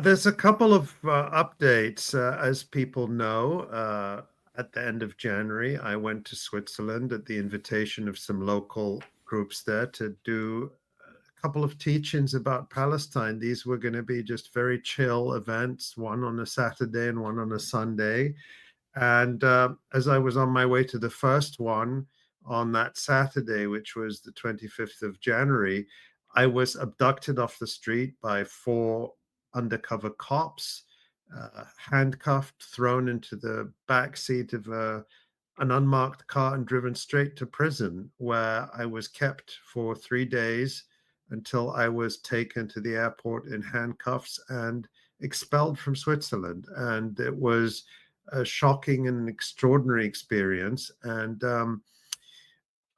There's a couple of updates. As people know, at the end of January, I went to Switzerland at the invitation of some local groups there to do a couple of teachings about Palestine. These were going to be just very chill events, one on a Saturday and one on a Sunday. And as I was on my way to the first one on that Saturday, which was the 25th of January, I was abducted off the street by four undercover cops, handcuffed, thrown into the back seat of an unmarked car, and driven straight to prison, where I was kept for 3 days until I was taken to the airport in handcuffs and expelled from Switzerland. And it was a shocking and extraordinary experience. And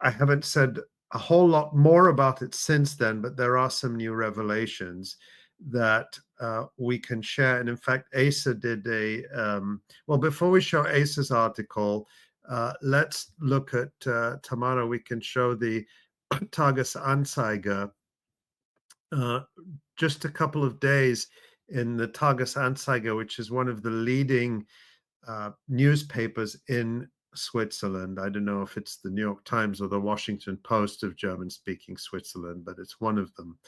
I haven't said a whole lot more about it since then, but there are some new revelations that we can share. And in fact, Asa did well, before we show Asa's article, let's look at Tamara. We can show the Tagesanzeiger. Uh, just a couple of days in the Tagesanzeiger, which is one of the leading newspapers in Switzerland. I don't know if it's the New York Times or the Washington Post of German speaking Switzerland, but it's one of them.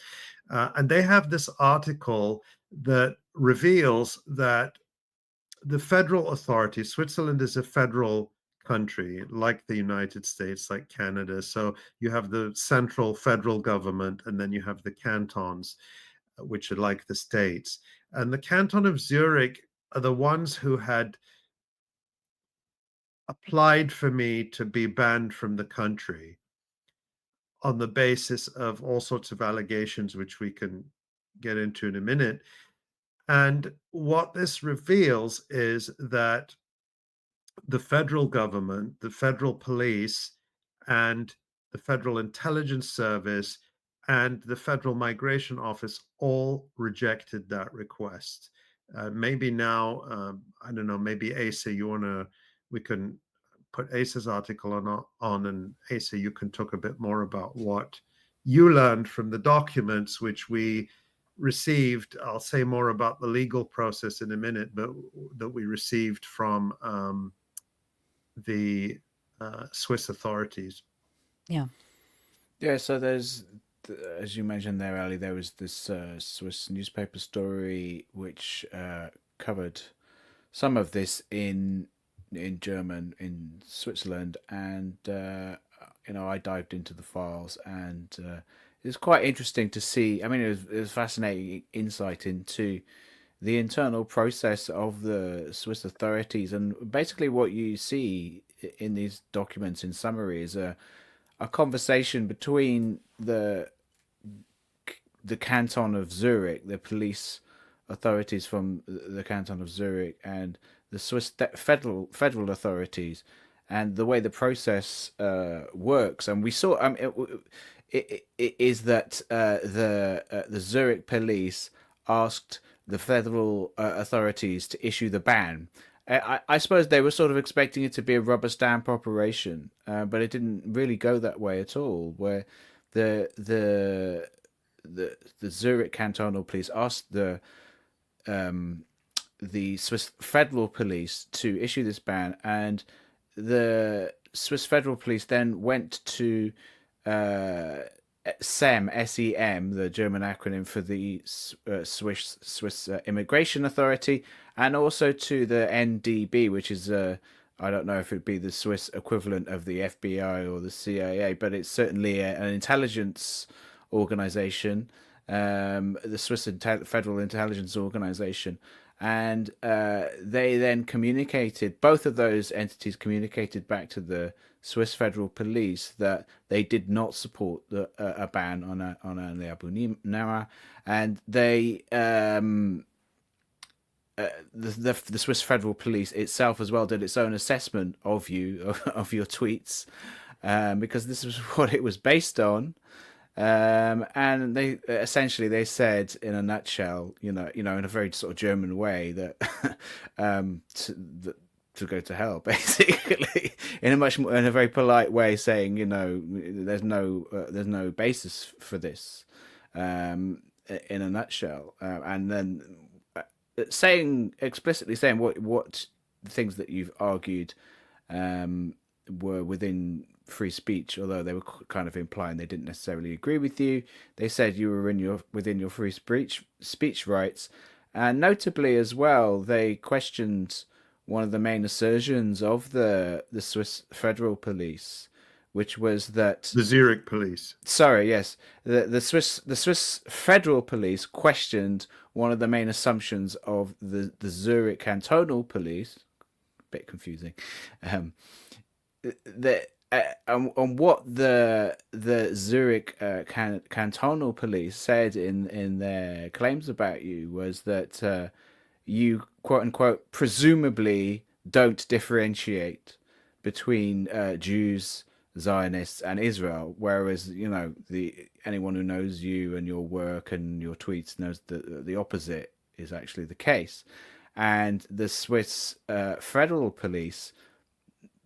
And they have this article that reveals that the federal authorities, Switzerland is a federal country like the United States, like Canada. So you have the central federal government, and then you have the cantons, which are like the states. And the canton of Zurich are the ones who had applied for me to be banned from the country on the basis of all sorts of allegations, which we can get into in a minute. And what this reveals is that the federal government, the federal police, and the Federal Intelligence Service and the Federal Migration Office all rejected that request. Maybe now, I don't know, maybe Asa, we can put Asa's article on, and Asa, you can talk a bit more about what you learned from the documents which we received. I'll say more about the legal process in a minute, but that we received from the Swiss authorities. Yeah. Yeah, so as you mentioned there, Ali, there was this Swiss newspaper story which covered some of this in German in Switzerland, and I dived into the files, and it was quite interesting to see. I mean, it was fascinating insight into the internal process of the Swiss authorities, and basically what you see in these documents, in summary, is a conversation between the canton of Zurich, the police authorities from the canton of Zurich, and the Swiss federal authorities, and the way the process works. And we saw it is that the Zurich police asked the federal authorities to issue the ban. I suppose they were sort of expecting it to be a rubber stamp operation, but it didn't really go that way at all. Where the the the Zurich cantonal police asked the Swiss federal police to issue this ban, and the Swiss federal police then went to SEM, the German acronym for the Swiss Immigration Authority, and also to the NDB, which is I don't know if it'd be the Swiss equivalent of the FBI or the CIA, but it's certainly an intelligence organization, the Swiss Federal Intelligence Organization. And they then communicated, both of those entities communicated back to the Swiss Federal Police that they did not support a ban on Ali Abunimah, and the Swiss Federal Police itself as well did its own assessment of of your tweets, because this was what it was based on. And they said in a nutshell, in a very sort of German way that to go to hell, basically, in a very polite way, saying, there's no basis for this, in a nutshell, and then explicitly saying what the things that you've argued um, were within free speech, although they were kind of implying they didn't necessarily agree with you. They said you were within your free speech rights, and notably as well, they questioned one of the main assertions of the Swiss federal police, which was that The Zurich police. sorry, yes, the Swiss federal police questioned one of the main assumptions of the Zurich cantonal police. Bit confusing. Um, the on what the Zurich cantonal police said in their claims about you was that you quote unquote presumably don't differentiate between Jews, Zionists, and Israel, whereas the anyone who knows you and your work and your tweets knows that the opposite is actually the case. And the Swiss federal police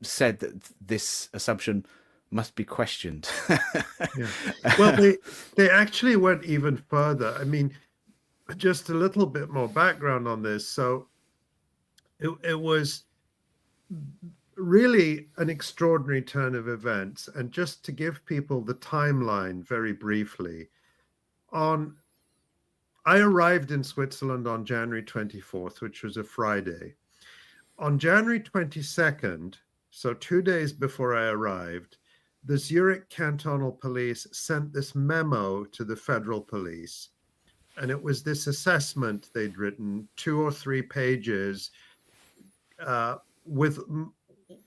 said that this assumption must be questioned. Yeah. Well, they actually went even further. I mean, just a little bit more background on this. So it was really an extraordinary turn of events. And just to give people the timeline very briefly, on I arrived in Switzerland on January 24th, which was a Friday. On January 22nd, so 2 days before I arrived, the Zurich Cantonal Police sent this memo to the federal police. And it was this assessment they'd written, 2 or 3 pages, with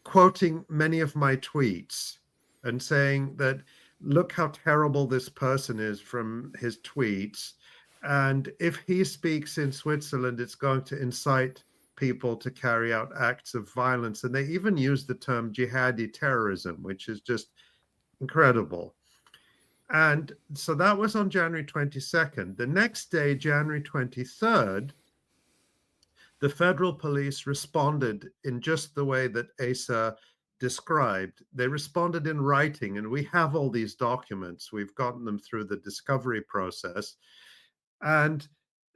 quoting many of my tweets and saying that, look how terrible this person is from his tweets. And if he speaks in Switzerland, it's going to incite people to carry out acts of violence. And they even used the term jihadi terrorism, which is just incredible. And so that was on January 22nd. The next day, January 23rd, the federal police responded in just the way that Asa described. They responded in writing, and we have all these documents. We've gotten them through the discovery process. And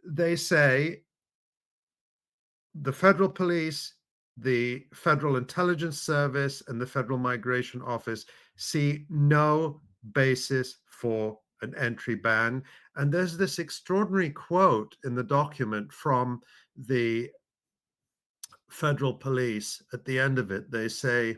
they say the federal police, the Federal Intelligence Service, and the Federal Migration Office see no basis for an entry ban. And there's this extraordinary quote in the document from the federal police. At the end of it, they say,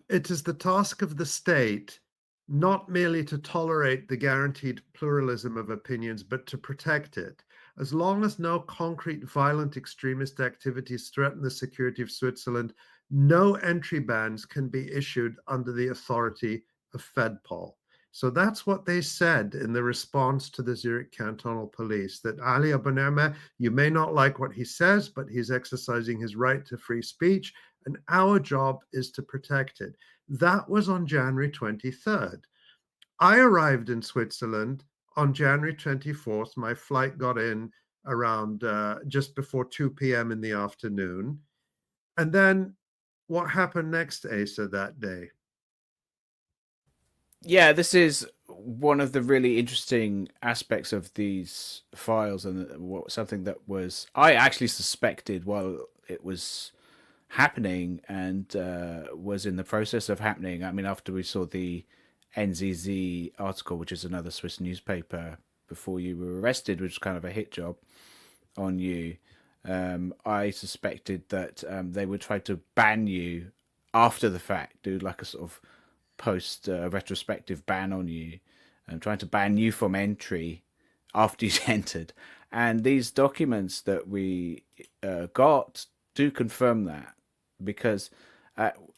it is the task of the state not merely to tolerate the guaranteed pluralism of opinions, but to protect it. As long as no concrete violent extremist activities threaten the security of Switzerland, no entry bans can be issued under the authority of FEDPOL. So that's what they said in the response to the Zurich Cantonal Police, that Ali Abunimah, you may not like what he says, but he's exercising his right to free speech, and our job is to protect it. That was on January 23rd. I arrived in Switzerland on January 24th. My flight got in around just before 2 p.m. in the afternoon. And then what happened next, Asa, that day? Yeah, this is one of the really interesting aspects of these files, and something that was I actually suspected while it was happening and was in the process of happening. I mean, after we saw the NZZ article, which is another Swiss newspaper, before you were arrested, which was kind of a hit job on you, I suspected that they would try to ban you after the fact, do like a sort of post retrospective ban on you, and trying to ban you from entry after you'd entered. And these documents that we got do confirm that, because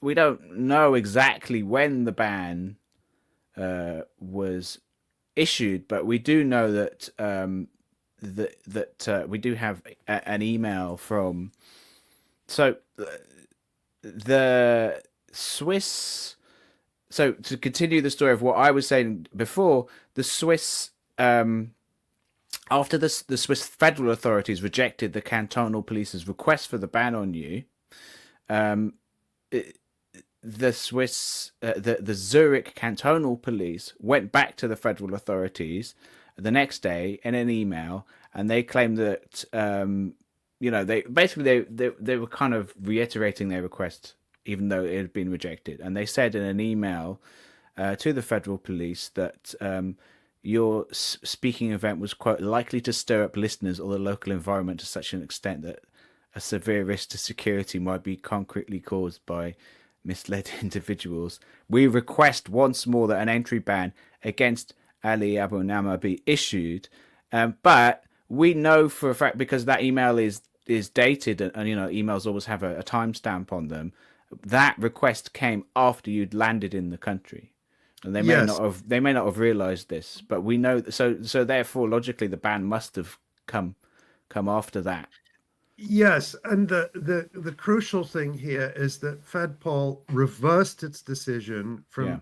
we don't know exactly when the ban was issued, but we do know that we do have an email from the Swiss. So to continue the story of what I was saying before, the Swiss, after the Swiss federal authorities rejected the cantonal police's request for the ban on you, the Swiss, the Zurich cantonal police went back to the federal authorities the next day in an email, and they claimed that they basically they were kind of reiterating their request, even though it had been rejected. And they said in an email to the federal police that your speaking event was, quote, likely to stir up listeners or the local environment to such an extent that a severe risk to security might be concretely caused by misled individuals. We request once more that an entry ban against Ali Abunimah be issued. But we know for a fact, because that email is dated, and emails always have a timestamp on them, that request came after you'd landed in the country. And they Yes. may not have realized this, but we know, so therefore logically the ban must have come after that. Yes, and the crucial thing here is that FedPol reversed its decision from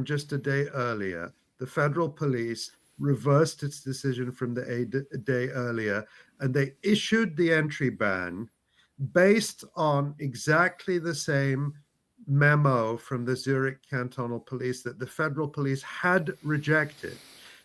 just a day earlier. The federal police reversed its decision from a day earlier, and they issued the entry ban based on exactly the same memo from the Zurich cantonal police that the federal police had rejected.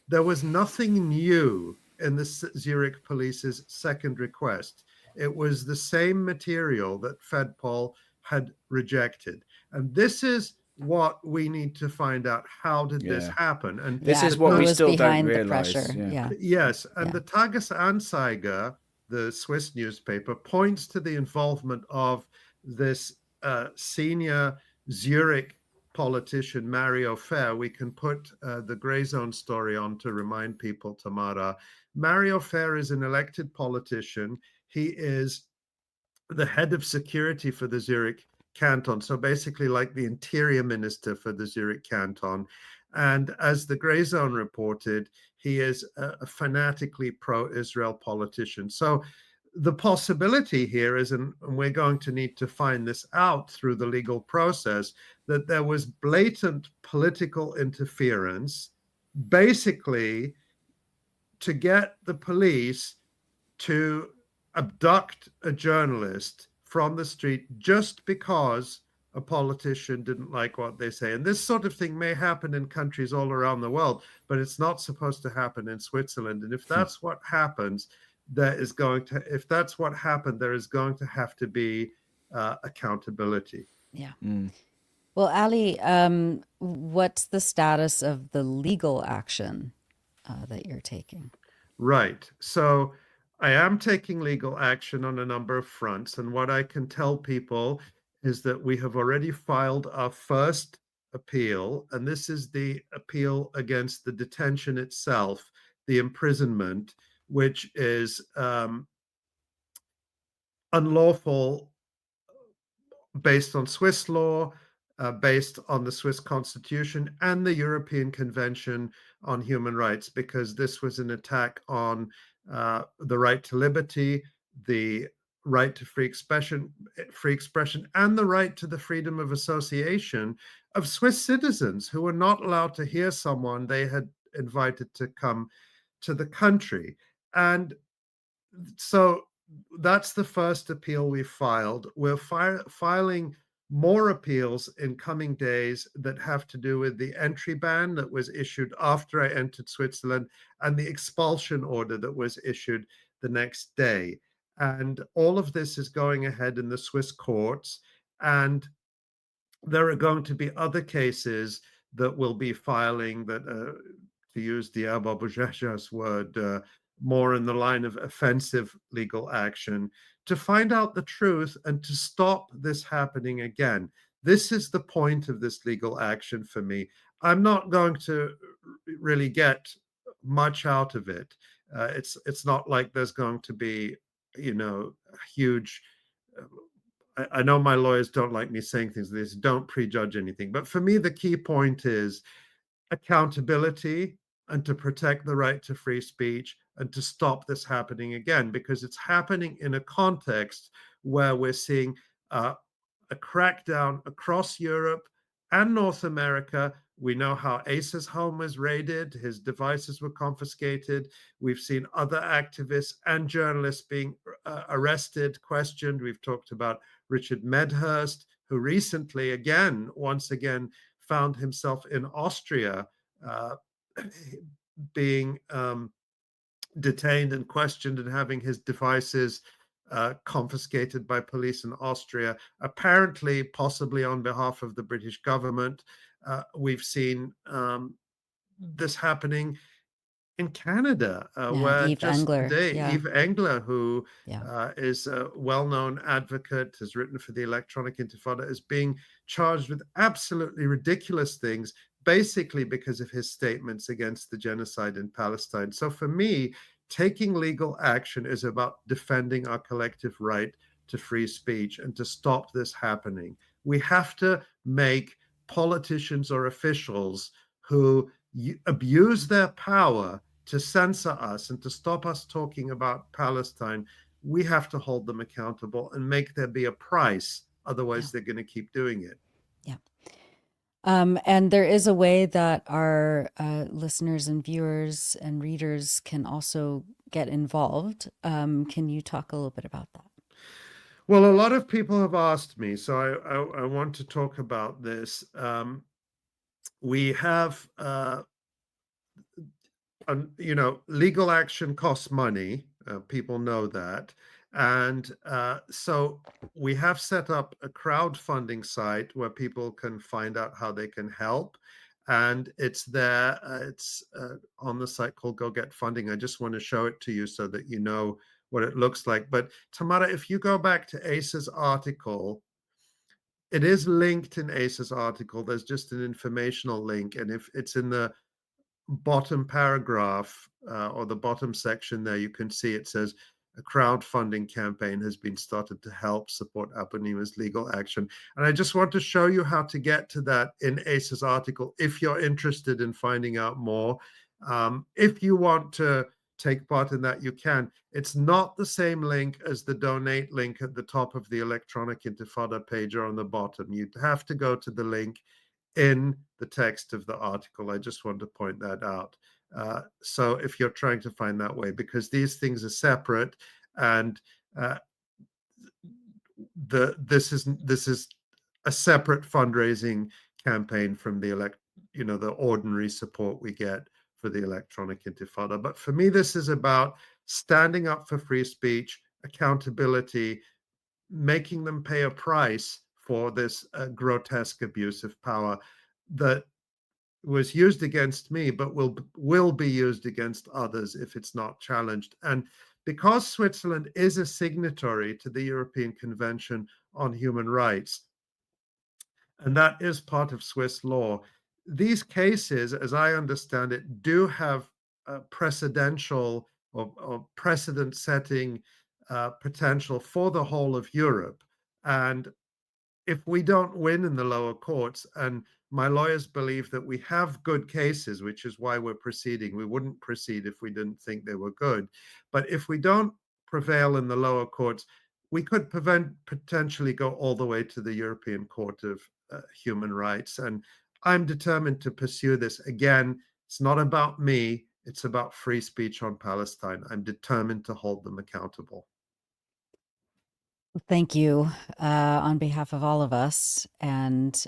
There was nothing new in the Zurich police's second request. It was the same material that FedPol had rejected. And this is what we need to find out. How did this happen? And this is what we still don't realize. Yes. And the Tages-Anzeiger, the Swiss newspaper, points to the involvement of this senior Zurich politician, Mario Fair. We can put the Gray Zone story on to remind people, Tamara. Mario Fair is an elected politician. He is the head of security for the Zurich canton, so basically like the interior minister for the Zurich canton. And as the Gray Zone reported, he is a fanatically pro-Israel politician. So the possibility here is, and we're going to need to find this out through the legal process, that there was blatant political interference, basically to get the police to abduct a journalist from the street just because a politician didn't like what they say. And this sort of thing may happen in countries all around the world, but it's not supposed to happen in Switzerland. And if that's what happens, there is going to have to be accountability. Yeah. Well, Ali, what's the status of the legal action that you're taking? Right. So I am taking legal action on a number of fronts. And what I can tell people is that we have already filed our first appeal. And this is the appeal against the detention itself, the imprisonment, which is unlawful based on Swiss law, based on the Swiss Constitution and the European Convention on Human Rights, because this was an attack on the right to liberty, the right to free expression, and the right to the freedom of association of Swiss citizens who were not allowed to hear someone they had invited to come to the country. And so that's the first appeal we filed. We're filing more appeals in coming days that have to do with the entry ban that was issued after I entered Switzerland and the expulsion order that was issued the next day. And all of this is going ahead in the Swiss courts. And there are going to be other cases that will be filing that, to use the Abba word, more in the line of offensive legal action to find out the truth and to stop this happening again. This is the point of this legal action for me. I'm not going to really get much out of it. It's not like there's going to be, a huge. I know my lawyers don't like me saying things like this. Don't prejudge anything. But for me, the key point is accountability and to protect the right to free speech and to stop this happening again, because it's happening in a context where we're seeing a crackdown across Europe and North America. We know how Asa's home was raided, his devices were confiscated. We've seen other activists and journalists being arrested, questioned. We've talked about Richard Medhurst, who recently, once again, found himself in Austria, being detained and questioned and having his devices confiscated by police in Austria, apparently, possibly on behalf of the British government. We've seen this happening in Canada, Yeah, where Eve just Engler. today, Yeah, Eve Engler, who yeah, is a well-known advocate, has written for the Electronic Intifada, is being charged with absolutely ridiculous things, basically because of his statements against the genocide in Palestine. So for me, taking legal action is about defending our collective right to free speech and to stop this happening. We have to make politicians or officials who abuse their power to censor us and to stop us talking about Palestine, we have to hold them accountable and make there be a price. Otherwise, yeah, they're going to keep doing it. yeah. And there is a way that our listeners and viewers and readers can also get involved. Can you talk a little bit about that? Well, a lot of people have asked me, so I want to talk about this. We have legal action costs money. People know that. And so we have set up a crowdfunding site where people can find out how they can help. And it's there, it's on the site called Go Get Funding. I just want to show it to you so that you know what it looks like. But Tamara, if you go back to Ace's article, it is linked in Ace's article. There's just an informational link. And if it's in the bottom paragraph or the bottom section there, you can see it says a crowdfunding campaign has been started to help support Abunimah's legal action. And I just want to show you how to get to that in Ace's article if you're interested in finding out more. If you want to take part in that, you can. It's not the same link as the donate link at the top of the Electronic Intifada page or on the bottom. You'd have to go to the link in the text of the article. I just want to point that out. So if you're trying to find that way, because these things are separate, and this is a separate fundraising campaign from the ordinary support we get for the Electronic Intifada. But for me, this is about standing up for free speech, accountability, making them pay a price for this grotesque abuse of power that was used against me, but will be used against others if it's not challenged. And because Switzerland is a signatory to the European Convention on Human Rights, and that is part of Swiss law, these cases, as I understand it, do have precedential or precedent-setting potential for the whole of Europe. And if we don't win in the lower courts, and my lawyers believe that we have good cases, which is why we're proceeding. We wouldn't proceed if we didn't think they were good. But if we don't prevail in the lower courts, we could potentially go all the way to the European Court of Human Rights. And I'm determined to pursue this. Again, it's not about me. It's about free speech on Palestine. I'm determined to hold them accountable. Thank you on behalf of all of us, and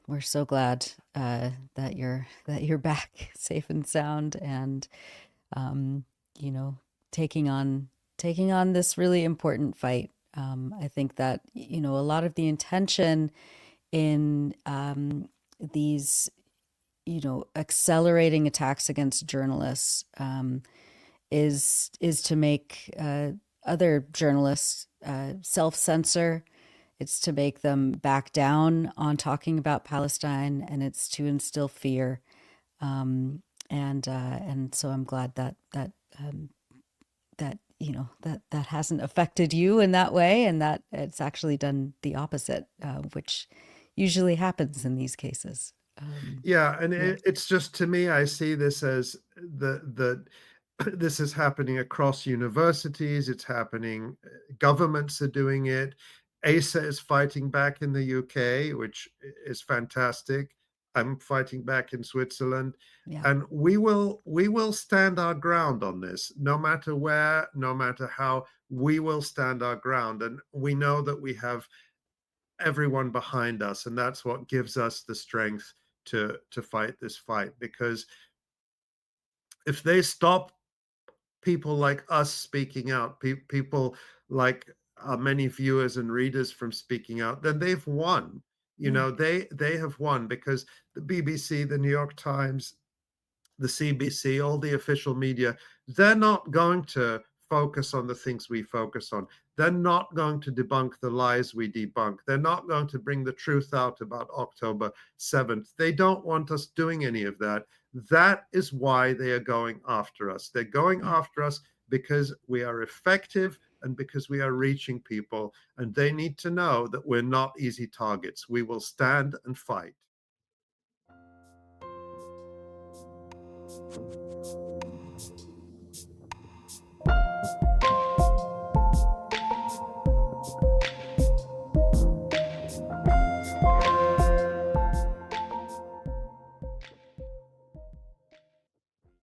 we're so glad that you're back safe and sound, and you know, taking on this really important fight. I think that a lot of the intention in these accelerating attacks against journalists is to make other journalists self-censor. It's to make them back down on talking about Palestine, and it's to instill fear. And so I'm glad that that hasn't affected you in that way, and that it's actually done the opposite, which usually happens in these cases. Yeah, and it's just, to me, I see this as the this is happening across universities. It's happening. Governments are doing it. ASA is fighting back in the UK, which is fantastic. I'm fighting back in Switzerland, Yeah. and we will stand our ground on this, no matter where, no matter how. We will stand our ground, and we know that we have everyone behind us, and that's what gives us the strength to fight this fight. Because if they stop people like us speaking out, people like many viewers and readers from speaking out, then they've won. You Mm. know, they have won, because the BBC, the New York Times, the CBC, all the official media, they're not going to focus on the things we focus on. They're not going to debunk the lies we debunk. They're not going to bring the truth out about October 7th. They don't want us doing any of that. That is why they are going after us. They're going Mm. after us because we are effective and because we are reaching people. And they need to know that we're not easy targets. We will stand and fight.